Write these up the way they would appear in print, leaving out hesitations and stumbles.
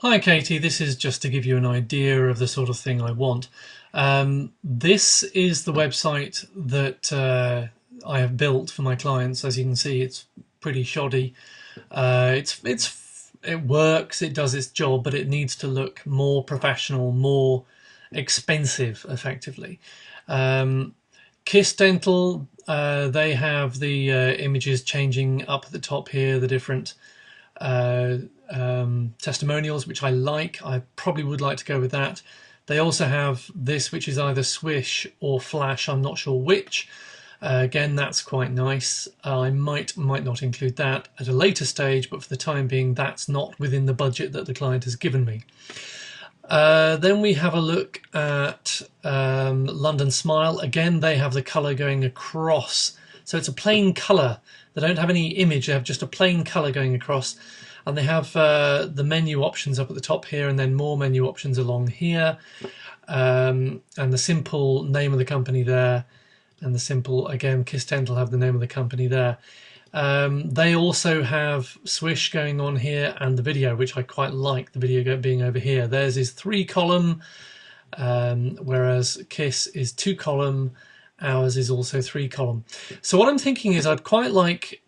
Hi Katy, this is just to give you an idea of the sort of thing I want. This is the website that I have built for my clients. As you can see, it's pretty shoddy. It works, it does its job, but it needs to look more professional, more expensive, effectively. Kiss Dental, they have the images changing up at the top here, the different uh, testimonials, which I like. I probably would like to go with that. They also have this, which is either Swish or Flash. I'm not sure which. Again, that's quite nice. I might not include that at a later stage, but for the time being, that's not within the budget that the client has given me. Then we have a look at London Smile. Again, they have the colour going across. So it's a plain colour. They don't have any image, they have just a plain colour going across. And they have the menu options up at the top here, and then more menu options along here. And the simple name of the company there. And the simple, again, Kiss Dental have the name of the company there. They also have Swish going on here and the video, which I quite like, the video being over here. Theirs is 3-column, whereas Kiss is 2-column. Ours is also 3-column. So what I'm thinking is I'd quite like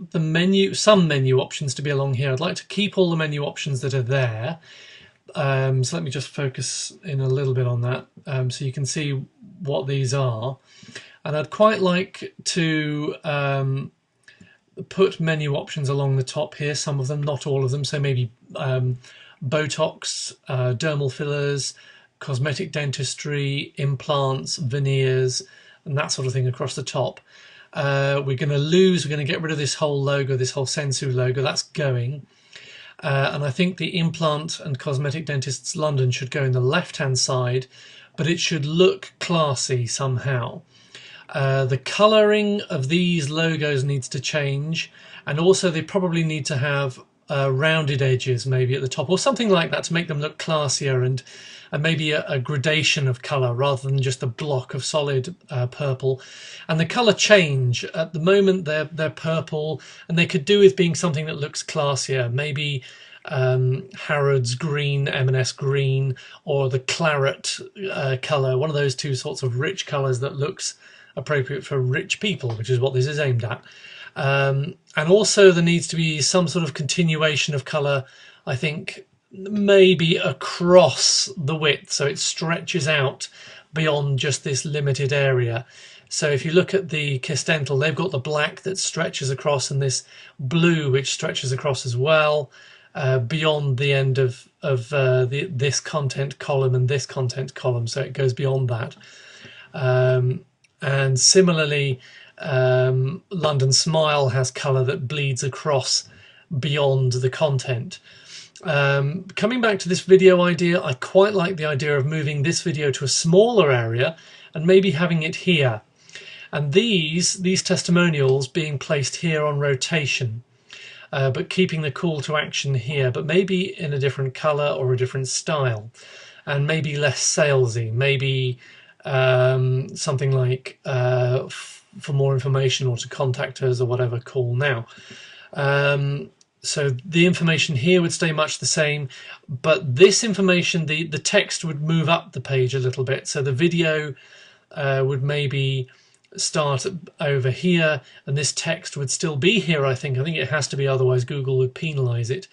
some menu options to be along here. I'd like to keep all the menu options that are there. So let me just focus in a little bit on that so you can see what these are. And I'd quite like to put menu options along the top here, some of them, not all of them. So maybe Botox, dermal fillers, cosmetic dentistry, implants, veneers, and that sort of thing across the top. We're going to get rid of this whole logo, this whole Sensu logo. That's going. And I think the Implant and Cosmetic Dentists London should go in the left-hand side, but it should look classy somehow. The colouring of these logos needs to change, and also they probably need to have rounded edges maybe at the top or something like that to make them look classier, and maybe a gradation of colour rather than just a block of solid purple. And the colour change, at the moment they're purple, and they could do with being something that looks classier, maybe Harrods green, M&S green, or the claret colour, one of those two sorts of rich colours that looks appropriate for rich people, which is what this is aimed at. And also there needs to be some sort of continuation of colour, I think, maybe across the width, so it stretches out beyond just this limited area. So if you look at the Kiss Dental, they've got the black that stretches across and this blue which stretches across as well, beyond the end of this content column and this content column, so it goes beyond that. And similarly, London Smile has colour that bleeds across beyond the content. Coming back to this video idea, I quite like the idea of moving this video to a smaller area and maybe having it here. And these testimonials being placed here on rotation, but keeping the call to action here, but maybe in a different colour or a different style, and maybe less salesy, maybe something like for more information or to contact us or whatever, call now. So the information here would stay much the same, but this information, the text would move up the page a little bit. So the video would maybe start over here, and this text would still be here, I think. I think it has to be, otherwise Google would penalise it.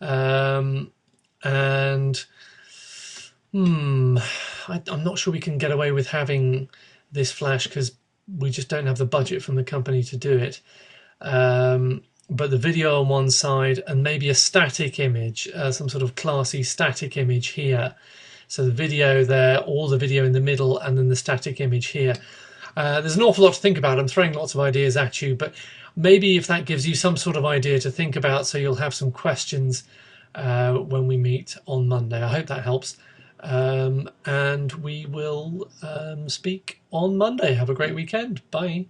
I'm not sure we can get away with having this flash because we just don't have the budget from the company to do it. But the video on one side and maybe a static image, some sort of classy static image here. So the video there, all the video in the middle, and then the static image here. There's an awful lot to think about. I'm throwing lots of ideas at you, but maybe if that gives you some sort of idea to think about, so you'll have some questions when we meet on Monday. I hope that helps. And we will speak on Monday. Have a great weekend. Bye.